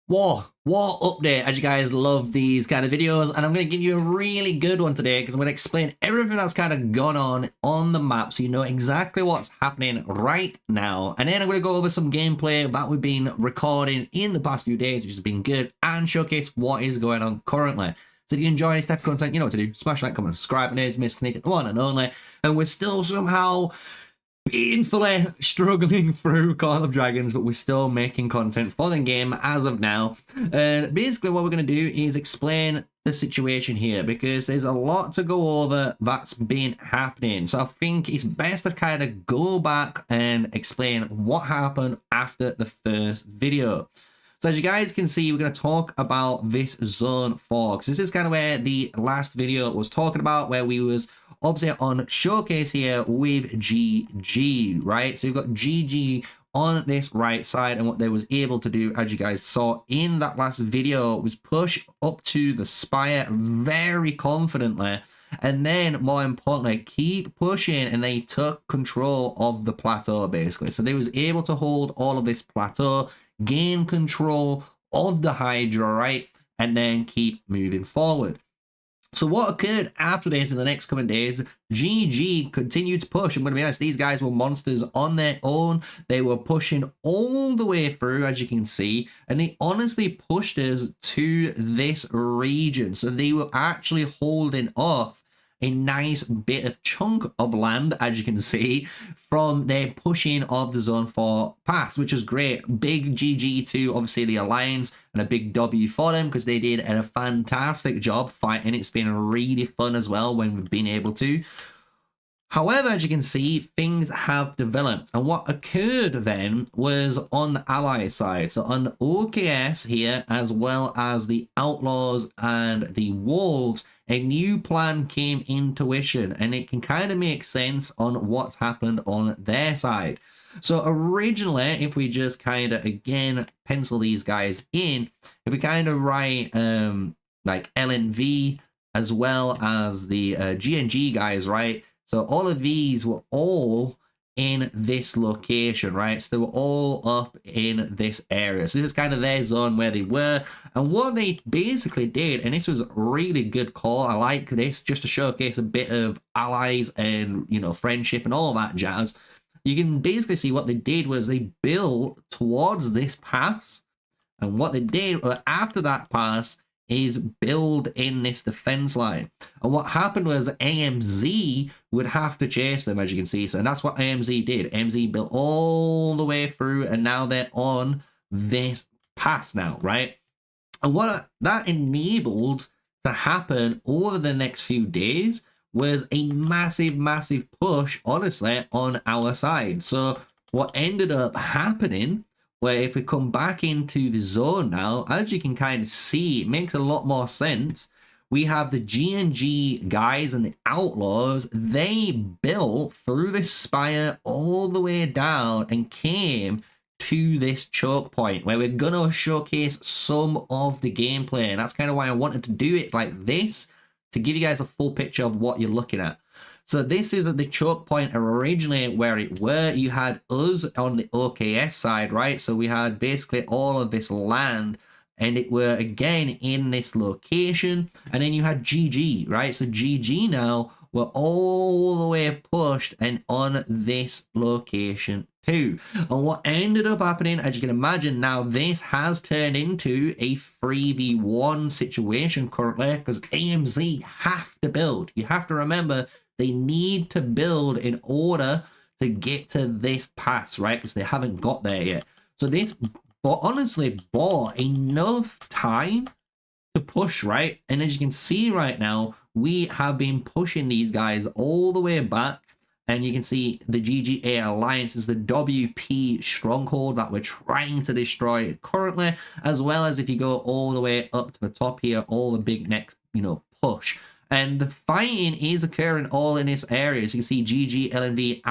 War update, as you guys love these kind of videos, and I'm going to give you a really good one today because I'm going to explain everything that's kind of gone on the map so you know exactly what's happening right now. And then I'm going to go over some gameplay that we've been recording in the past few days, which has been good, and showcase what is going on currently. So if you enjoy this type of content, you know what to do. Smash that, comment, subscribe. My name is MrSneakyy, the one and only, and we're still somehow painfully struggling through Call of Dragons, but we're still making content for the game as of now. And basically what we're going to do is explain the situation here, because there's a lot to go over that's been happening. So I think it's best to kind of go back and explain what happened after the first video. So as you guys can see, we're going to talk about this zone 4, because this is kind of where the last video was talking about, where we was obviously on showcase here with GG, right? So you've got GG on this right side, and what they was able to do, as you guys saw in that last video, was push up to the spire very confidently, and then more importantly keep pushing, and they took control of the plateau basically. So they was able to hold all of this plateau, gain control of the Hydra, right, and then keep moving forward. So what occurred after this in the next coming days, GG continued to push. I'm going to be honest, these guys were monsters on their own. They were pushing all the way through, as you can see, and they honestly pushed us to this region. So they were actually holding off a nice bit of chunk of land, as you can see, from their pushing of the Zone 4 pass, which is great. Big GG to obviously the Alliance, and a big W for them, because they did a fantastic job fighting. It's been really fun as well when we've been able to. However, as you can see, things have developed, and what occurred then was on the ally side. So on OKS here, as well as the Outlaws and the Wolves, a new plan came into fruition, and it can kind of make sense on what's happened on their side. So originally, if we just kind of again pencil these guys in, if we kind of write like LNV as well as the GNJA guys, right? So all of these were all in this location, right? So they were all up in this area. So this is kind of their zone where they were. And what they basically did, and this was a really good call, I like this, just to showcase a bit of allies and, you know, friendship and all that jazz. You can basically see what they did was they built towards this pass. And what they did after that pass is build in this defense line. And what happened was AMZ would have to chase them, as you can see. So, and that's what AMZ did. AMZ built all the way through, and now they're on this pass now, right? And what that enabled to happen over the next few days was a massive push, honestly, on our side. So what ended up happening, where if we come back into the zone now, as you can kind of see, it makes a lot more sense. We have the GNG guys and the Outlaws. They built through this spire all the way down and came to this choke point, where we're gonna showcase some of the gameplay. And that's kind of why I wanted to do it like this, to give you guys a full picture of what you're looking at. So this is at the choke point originally where it were. You had us on the OKS side, right? So we had basically all of this land, and it were again in this location. And then you had GG, right? So GG now were all the way pushed and on this location too. And what ended up happening, as you can imagine, now this has turned into a 3v1 situation currently, because AMZ have to build. You have to remember, they need to build in order to get to this pass, right? Because they haven't got there yet. So this honestly bought enough time to push, right? And as you can see right now, we have been pushing these guys all the way back. And you can see the GGA Alliance is the WP stronghold that we're trying to destroy currently, as well as if you go all the way up to the top here, all the big next, you know, push. And the fighting is occurring all in this area. So you can see GG, LNV,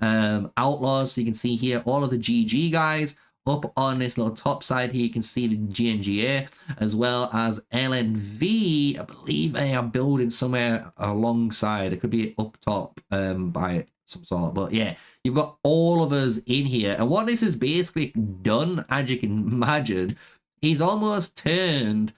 and Outlaws. So you can see here all of the GG guys. Up on this little top side here, you can see the GNJA, as well as LNV. I believe they are building somewhere alongside. It could be up top by some sort. But yeah, you've got all of us in here. And what this has basically done, as you can imagine, he's almost turned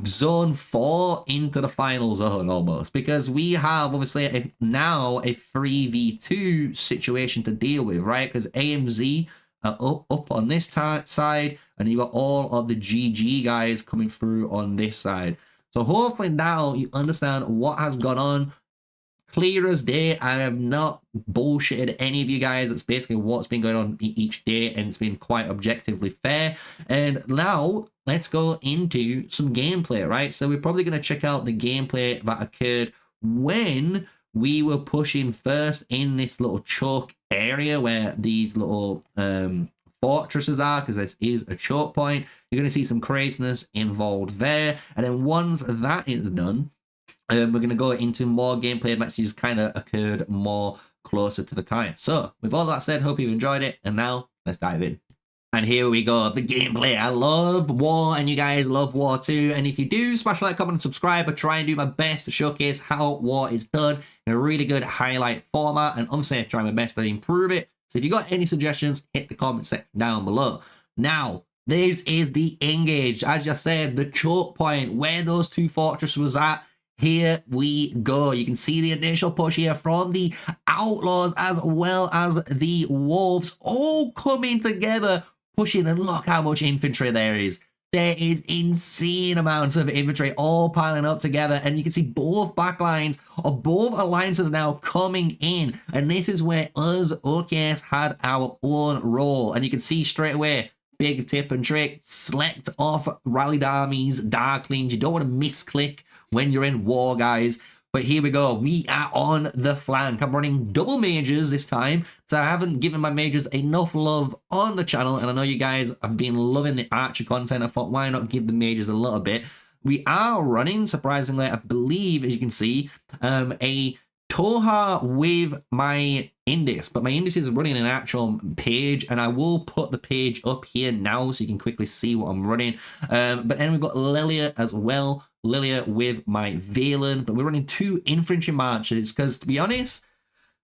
zone 4 into the final zone almost, because we have obviously now a 3v2 situation to deal with, right? Because AMZ are up on this side, and you got all of the GG guys coming through on this side. So hopefully now you understand what has gone on. Clear as day. I have not bullshitted any of you guys. It's basically what's been going on each day, and it's been quite objectively fair. And now let's go into some gameplay, right? So we're probably going to check out the gameplay that occurred when we were pushing first in this little choke area where these little fortresses are, because this is a choke point. You're going to see some craziness involved there. And then once that is done, we're going to go into more gameplay that just kind of occurred more closer to the time. So with all that said, hope you've enjoyed it. And now let's dive in. And here we go, the gameplay. I love War, and you guys love War too. And if you do, smash like, comment, and subscribe. I try and do my best to showcase how War is done in a really good highlight format. And obviously I try my best to improve it. So if you got any suggestions, hit the comment section down below. Now, this is the engage. As I said, the choke point where those two fortresses was at. Here we go. You can see the initial push here from the Outlaws as well as the Wolves all coming together, pushing, and look how much infantry there is. There is insane amounts of infantry all piling up together, and you can see both backlines of both alliances now coming in, and this is where us, OKS, had our own role. And you can see straight away, big tip and trick, select off rallied armies, darklings. You don't want to misclick when you're in War, guys. But here we go. We are on the flank. I'm running double majors this time, so I haven't given my majors enough love on the channel, and I know you guys have been loving the archer content. I thought, why not give the majors a little bit? We are running, surprisingly, I believe, as you can see, a Toha with my Indis, but my Indis is running an actual page, and I will put the page up here now so you can quickly see what I'm running. But then we've got Lilia as well. Lilia with my Valen, but we're running 2 infantry marches because, to be honest,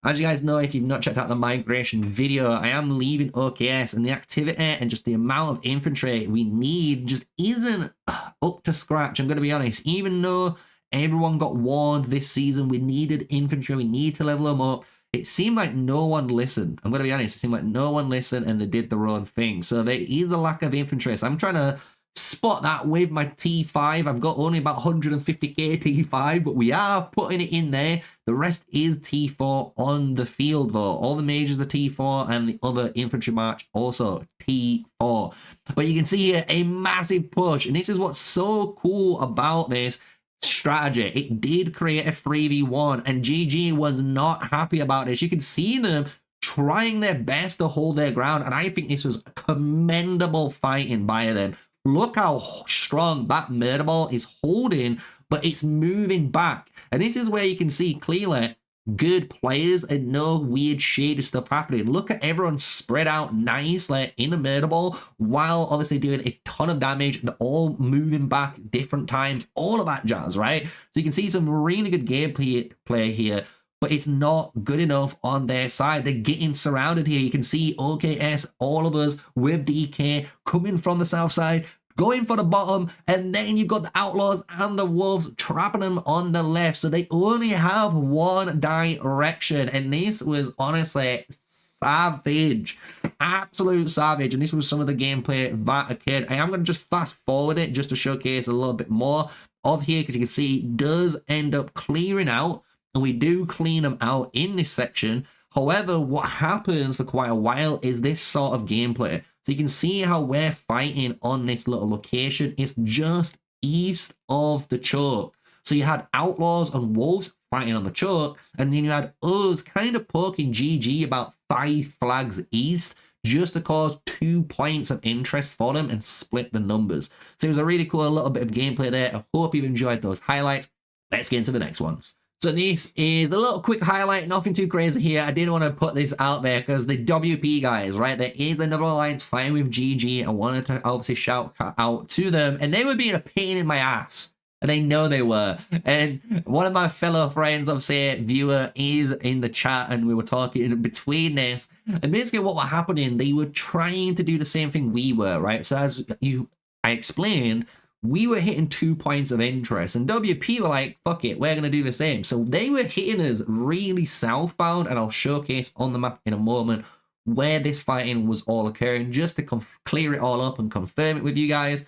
as you guys know, if you've not checked out the migration video, I am leaving OKS, and the activity and just the amount of infantry we need just isn't up to scratch. I'm going to be honest, even though everyone got warned this season we needed infantry, we need to level them up, it seemed like no one listened. I'm going to be honest, it seemed like no one listened and they did their own thing. So there is a lack of infantry. So I'm trying to spot that with my T5. I've got only about 150k T5, but we are putting it in there. The rest is T4 on the field, though. All the majors are T4, and the other infantry march also T4. But you can see here a massive push, and this is what's so cool about this strategy. It did create a 3v1, and GG was not happy about this. You can see them trying their best to hold their ground, and I think this was commendable fighting by them. Look how strong that murder ball is holding, but it's moving back. And this is where you can see clearly good players and no weird shady stuff happening. Look at everyone spread out nicely in the murder ball while obviously doing a ton of damage. They're all moving back different times, all of that jazz, right? So you can see some really good gameplay here, but it's not good enough on their side. They're getting surrounded here. You can see OKS, all of us with DK coming from the south side, going for the bottom, and then you've got the Outlaws and the Wolves trapping them on the left. So they only have one direction, and this was honestly savage, absolute savage. And this was some of the gameplay that occurred. I am going to just fast forward it just to showcase a little bit more of here, because you can see it does end up clearing out, and we do clean them out in this section. However, what happens for quite a while is this sort of gameplay. So you can see how we're fighting on this little location. It's just east of the choke. So you had Outlaws and Wolves fighting on the choke, and then you had us kind of poking GG about 5 flags east just to cause 2 points of interest for them and split the numbers. So it was a really cool little bit of gameplay there. I hope you've enjoyed those highlights. Let's get into the next ones. So this is a little quick highlight, nothing too crazy here. I didn't want to put this out there because the WP guys, right? There is another alliance fighting with GG. I wanted to obviously shout out to them, and they were being a pain in my ass. And they know they were. And one of my fellow friends, obviously, viewer, is in the chat, and we were talking in between this. And basically what was happening, they were trying to do the same thing we were, right? So as you I explained we were hitting 2 points of interest, and WP were like, fuck it, we're going to do the same. So they were hitting us really southbound, and I'll showcase on the map in a moment where this fighting was all occurring, just to clear it all up and confirm it with you guys.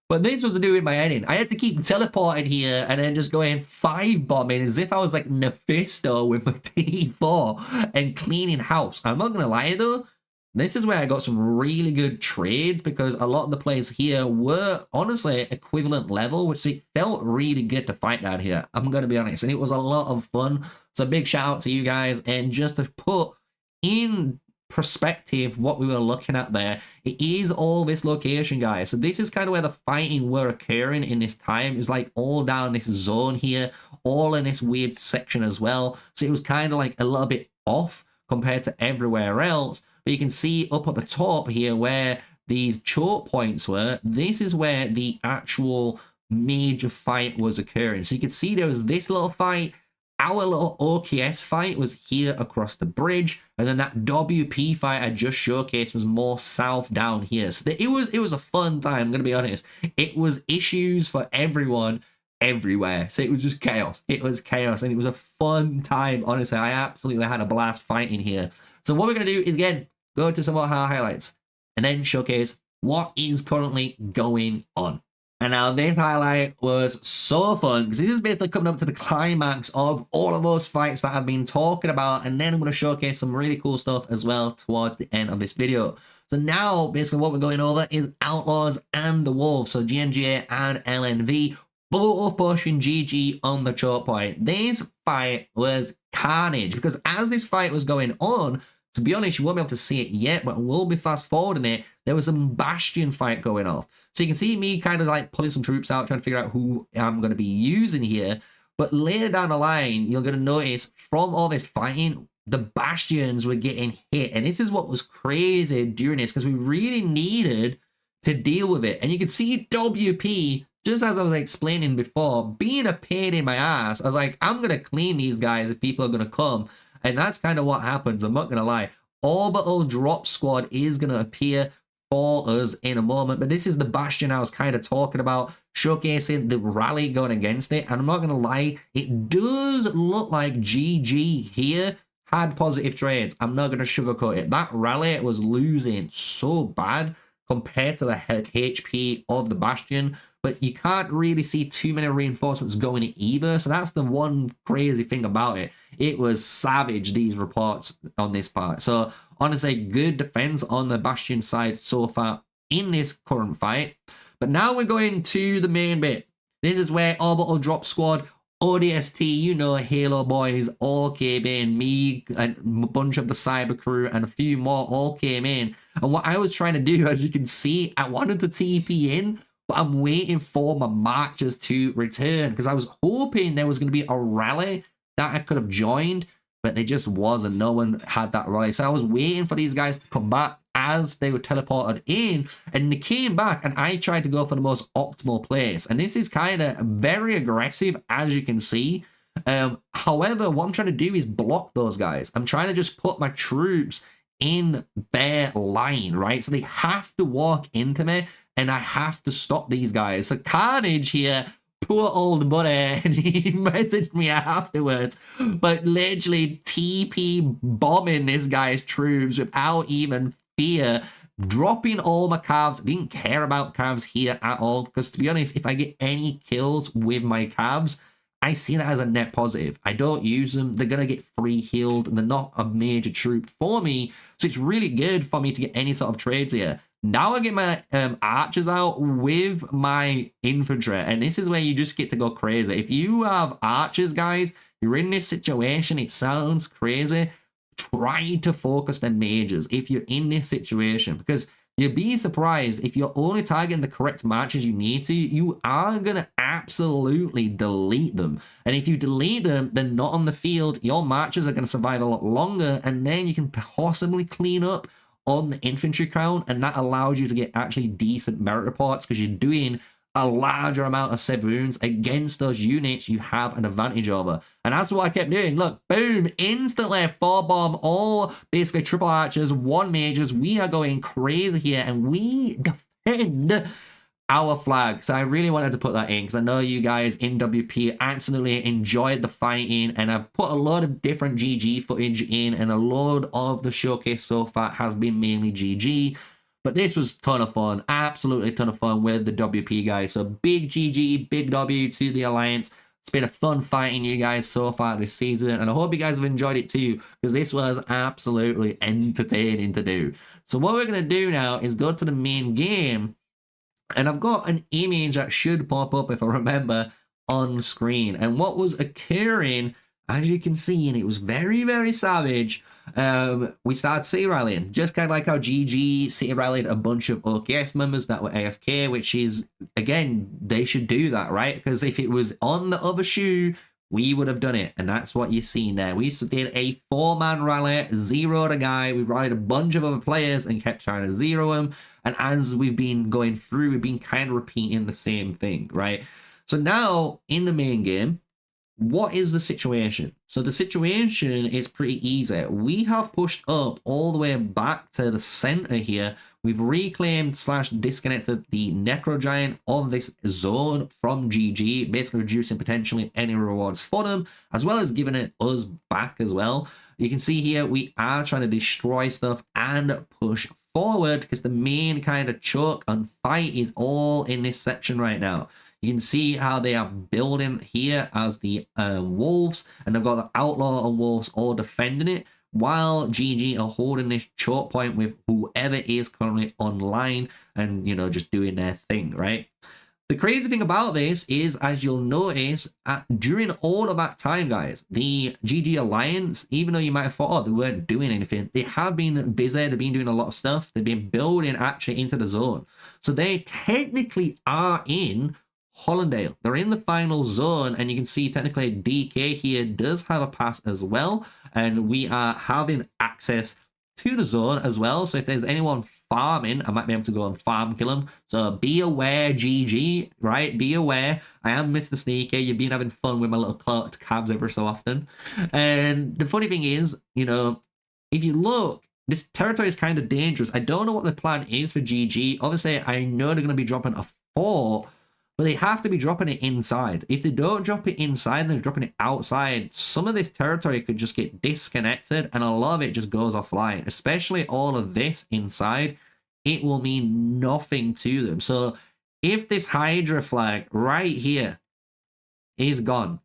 But this was to do with my editing. I had to keep teleporting here and then just going 5-bombing as if I was like Mephisto with my T4 and cleaning house. I'm not going to lie though, this is where I got some really good trades because a lot of the players here were honestly equivalent level, which it felt really good to fight down here. I'm going to be honest, and it was a lot of fun. So big shout out to you guys. And just to put in perspective what we were looking at there, it is all this location, guys. So this is kind of where the fighting were occurring in this time. It's like all down this zone here, all in this weird section as well. So it was kind of like a little bit off compared to everywhere else. But you can see up at the top here where these choke points were. This is where the actual major fight was occurring. So you can see there was this little fight. Our little OKS fight was here across the bridge, and then that WP fight I just showcased was more south down here. So it was a fun time, I'm gonna be honest. It was issues for everyone everywhere. So it was just chaos. It was chaos, and it was a fun time. Honestly, I absolutely had a blast fighting here. So what we're gonna do is again go to some more highlights and then showcase what is currently going on. And now this highlight was so fun because this is basically coming up to the climax of all of those fights that I've been talking about. And then I'm going to showcase some really cool stuff as well towards the end of this video. So now basically what we're going over is Outlaws and the Wolves. So GNJA and LNV both pushing GG on the choke point. This fight was carnage because as this fight was going on, to be honest, you won't be able to see it yet, but we'll be fast forwarding it. There was some Bastion fight going off. So you can see me kind of like pulling some troops out, trying to figure out who I'm going to be using here. But later down the line, you're going to notice from all this fighting, the Bastions were getting hit. And this is what was crazy during this because we really needed to deal with it. And you can see WP, just as I was explaining before, being a pain in my ass. I was like, I'm going to clean these guys if people are going to come. And that's kind of what happens. I'm not going to lie. Orbital drop squad is going to appear for us in a moment. But this is the Bastion I was kind of talking about, showcasing the rally going against it. And I'm not going to lie, it does look like GG here had positive trades. I'm not going to sugarcoat it. That rally was losing so bad compared to the HP of the Bastion. But you can't really see too many reinforcements going in either. So that's the one crazy thing about it. It was savage, these reports on this part. So honestly, good defense on the Bastion side so far in this current fight. But now we're going to the main bit. This is where Orbital Drop Squad, ODST, you know, Halo Boys, all came in. Me and a bunch of the Cyber Crew and a few more all came in. And what I was trying to do, as you can see, I wanted to TP in, but I'm waiting for my marchers to return because I was hoping there was going to be a rally that I could have joined, but there just wasn't. No one had that rally. So I was waiting for these guys to come back as they were teleported in, and they came back, and I tried to go for the most optimal place. And this is kind of very aggressive, as you can see. However, what I'm trying to do is block those guys. I'm trying to just put my troops in their line, right? So they have to walk into me, and I have to stop these guys. So Carnage here, poor old buddy, and he messaged me afterwards, but literally TP bombing this guy's troops without even fear, dropping all my calves. Didn't care about calves here at all, because to be honest, if I get any kills with my calves, I see that as a net positive. I don't use them. They're going to get free healed, and they're not a major troop for me. So it's really good for me to get any sort of trades here. Now I get my archers out with my infantry, and this is where you just get to go crazy. If you have archers, guys, you're in this situation, it sounds crazy. Try to focus on mages if you're in this situation, because you'll be surprised if you're only targeting the correct marches you need to, you are going to absolutely delete them. And if you delete them, they're not on the field, your marches are going to survive a lot longer, and then you can possibly clean up on the infantry count, and that allows you to get actually decent merit reports because you're doing a larger amount of savoons against those units you have an advantage over. And that's what I kept doing. Look, boom, instantly 4-bomb, all basically triple archers, 1 mages. We are going crazy here, and we defend our flag. So I really wanted to put that in because I know you guys in WP absolutely enjoyed the fighting, and I've put a lot of different GG footage in, and a load of the showcase so far has been mainly GG. But this was a ton of fun, absolutely a ton of fun with the WP guys. So big GG, big W to the Alliance. It's been a fun fighting you guys so far this season, and I hope you guys have enjoyed it too, because this was absolutely entertaining to do. So what we're going to do now is go to the main game, and I've got an image that should pop up, if I remember, on screen. And what was occurring, as you can see, and it was very, very savage, we started city rallying, just kind of like how GG city rallied a bunch of OKS members that were AFK, which is, again, they should do that, right? Because if it was on the other shoe, we would have done it, and that's what you're seeing there. We did a 4-man rally, zeroed a guy, we rallied a bunch of other players and kept trying to zero him, and as we've been going through, we've been kind of repeating the same thing, right? So now, in the main game, what is the situation? So the situation is pretty easy. We have pushed up all the way back to the center here. We've reclaimed / disconnected the Necro Giant of this zone from GG, basically reducing potentially any rewards for them, as well as giving it us back as well. You can see here we are trying to destroy stuff and push forward, because the main kind of choke and fight is all in this section right now. You can see how they are building here as the wolves, and they've got the outlaw and wolves all defending it, while GG are holding this choke point with whoever is currently online and, you know, just doing their thing, right? The crazy thing about this is, as you'll notice, during all of that time, guys, the GG Alliance, even though you might have thought, oh, they weren't doing anything, they have been busy, they've been doing a lot of stuff, they've been building actually into the zone. So they technically are in Hollandale. They're in the final zone, and you can see technically DK here does have a pass as well, and we are having access to the zone as well. So if there's anyone farming, I might be able to go and farm kill them. So be aware, GG, right? Be aware. I am MrSneakyy. You've been having fun with my little cloaked cabs every so often. And the funny thing is, you know, if you look, this territory is kind of dangerous. I don't know what the plan is for GG. Obviously, I know they're going to be dropping a fort, but they have to be dropping it inside. If they don't drop it inside, they're dropping it outside, some of this territory could just get disconnected, and a lot of it just goes offline, especially all of this inside. It will mean nothing to them. So if this Hydra flag right here is gone,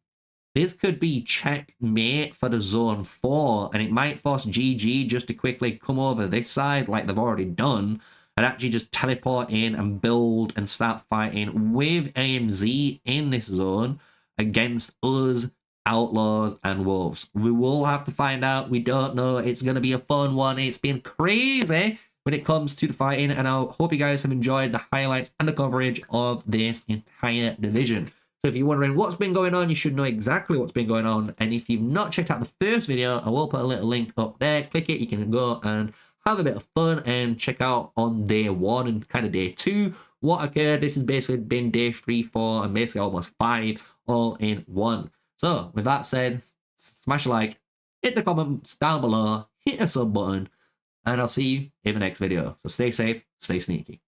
this could be checkmate for the zone 4, and it might force GG just to quickly come over this side like they've already done, and actually just teleport in and build and start fighting with AMZ in this zone against us, outlaws and wolves. We will have to find out. We don't know. It's going to be a fun one. It's been crazy when it comes to the fighting, and I hope you guys have enjoyed the highlights and the coverage of this entire division. So if you're wondering what's been going on, you should know exactly what's been going on. And if you've not checked out the first video, I will put a little link up there. Click it. You can go and have a bit of fun and check out on day 1 and kind of day 2 what occurred. This has basically been day 3, 4, and basically almost 5 all in one. So with that said, smash a like, hit the comments down below, hit a sub button, and I'll see you in the next video. So stay safe, stay sneaky.